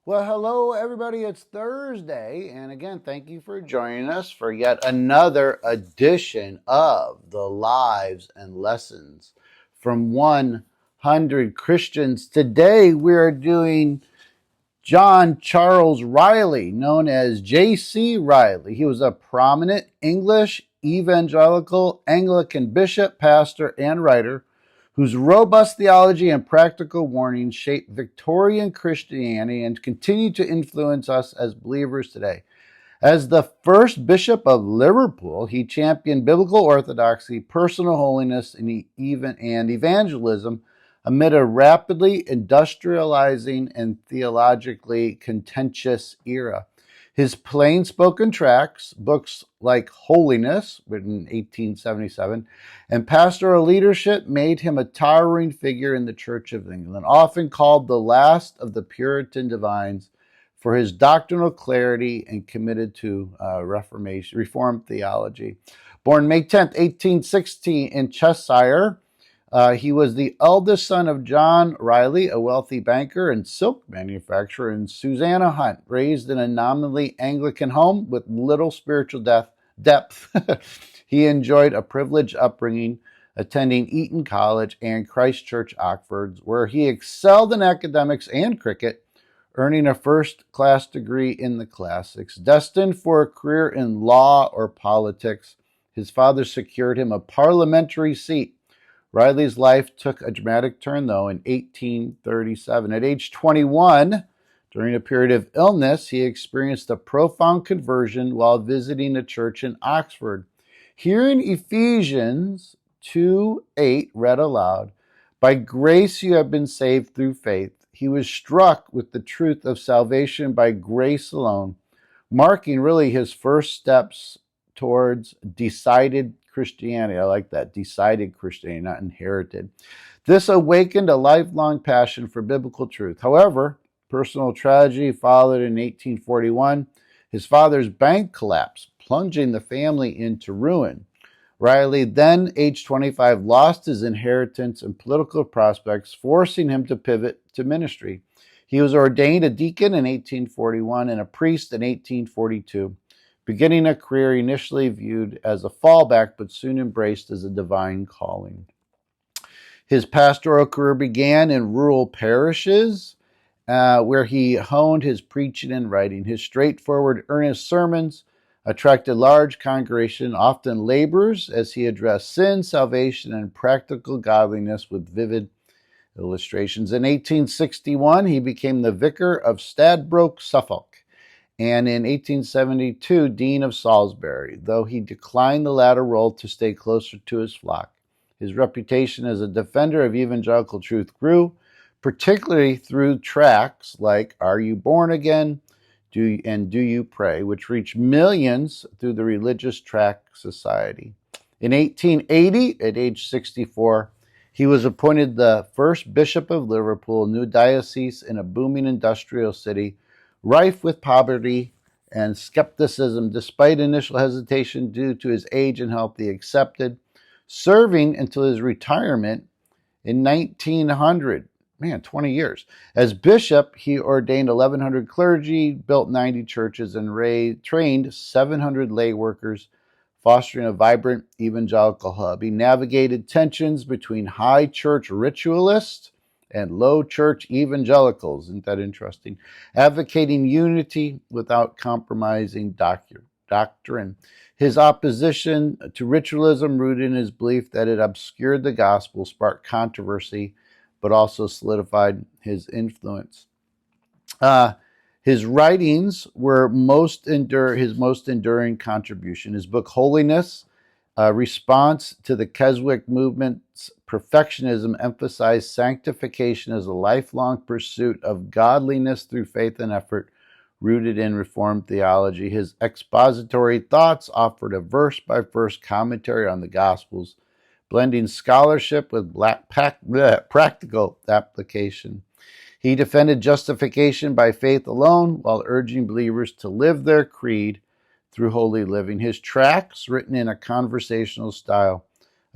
Well, hello, everybody. It's Thursday. And again, thank you for joining us for yet another edition of the Lives and Lessons from 100 Christians. Today, we're doing John Charles Riley, known as J.C. Riley. He was a prominent English evangelical Anglican bishop, pastor, and writer whose robust theology and practical warnings shaped Victorian Christianity and continue to influence us as believers today. As the first bishop of Liverpool, he championed biblical orthodoxy, personal holiness, and evangelism amid a rapidly industrializing and theologically contentious era. His plain-spoken tracts, books like Holiness, written in 1877, and Pastoral Leadership made him a towering figure in the Church of England, often called the last of the Puritan divines for his doctrinal clarity and committed to Reformed theology. Born May 10th, 1860 in Cheshire, he was the eldest son of John Riley, a wealthy banker and silk manufacturer, and Susanna Hunt, raised in a nominally Anglican home with little spiritual depth. He enjoyed a privileged upbringing, attending Eton College and Christ Church, Oxford, where he excelled in academics and cricket, earning a first-class degree in the classics. Destined for a career in law or politics, his father secured him a parliamentary seat. Riley's life took a dramatic turn, though, in 1837. At age 21, during a period of illness, he experienced a profound conversion while visiting a church in Oxford. Hearing Ephesians 2:8 read aloud, "By grace you have been saved through faith," he was struck with the truth of salvation by grace alone, marking really his first steps towards decided Christianity. I like that, decided Christianity, not inherited. This awakened a lifelong passion for biblical truth. However, personal tragedy followed in 1841. His father's bank collapsed, plunging the family into ruin. Riley, then aged 25, lost his inheritance and political prospects, forcing him to pivot to ministry. He was ordained a deacon in 1841 and a priest in 1842, beginning a career initially viewed as a fallback but soon embraced as a divine calling. His pastoral career began in rural parishes, where he honed his preaching and writing. His straightforward, earnest sermons attracted large congregation, often laborers, as he addressed sin, salvation, and practical godliness with vivid illustrations. In 1861, he became the vicar of Stradbroke, Suffolk, and in 1872, Dean of Salisbury, though he declined the latter role to stay closer to his flock. His reputation as a defender of evangelical truth grew, particularly through tracts like Are You Born Again? Do You Pray?, which reached millions through the Religious Tract Society. In 1880, at age 64, he was appointed the first bishop of Liverpool, a new diocese in a booming industrial city, rife with poverty and skepticism. Despite initial hesitation due to his age and health, he accepted, serving until his retirement in 1900. 20 years. As bishop, he ordained 1,100 clergy, built 90 churches, and trained 700 lay workers, fostering a vibrant evangelical hub. He navigated tensions between high church ritualists and low church evangelicals. Isn't that interesting? Advocating unity without compromising doctrine. His opposition to ritualism, rooted in his belief that it obscured the gospel, sparked controversy, but also solidified his influence. His writings were his most enduring contribution. His book, Holiness, a response to the Keswick movement's perfectionism, emphasized sanctification as a lifelong pursuit of godliness through faith and effort, rooted in Reformed theology. His expository thoughts offered a verse-by-verse commentary on the Gospels, blending scholarship with practical application. He defended justification by faith alone while urging believers to live their creed through holy living. His tracts, written in a conversational style,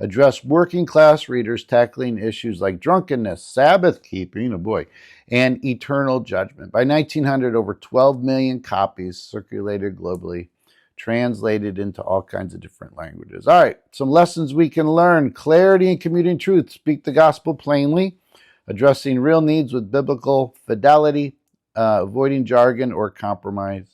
address working class readers tackling issues like drunkenness, Sabbath keeping, oh boy, and eternal judgment. By 1900, over 12 million copies circulated globally, translated into all kinds of different languages. All right, some lessons we can learn. Clarity in communicating truth. Speak the gospel plainly, addressing real needs with biblical fidelity, avoiding jargon or compromise.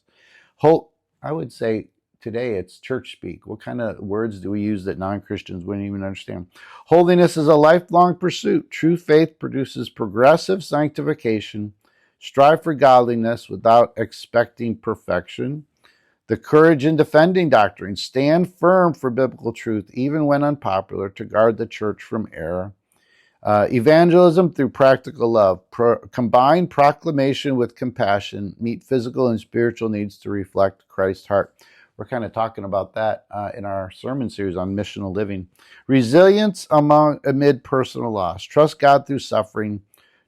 I would say today it's church speak. What kind of words do we use that non-Christians wouldn't even understand? Holiness is a lifelong pursuit. True faith produces progressive sanctification. Strive for godliness without expecting perfection. The courage in defending doctrine. Stand firm for biblical truth, even when unpopular, to guard the church from error. Evangelism through practical love. Combine proclamation with compassion. Meet physical and spiritual needs to reflect Christ's heart. We're kind of talking about that in our sermon series on missional living. Resilience amid personal loss. Trust God through suffering.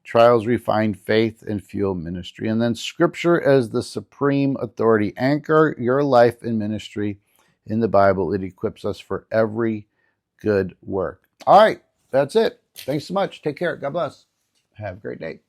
Trials refine faith and fuel ministry. And then Scripture as the supreme authority. Anchor your life in ministry in the Bible. It equips us for every good work. All right, that's it. Thanks so much. Take care. God bless. Have a great day.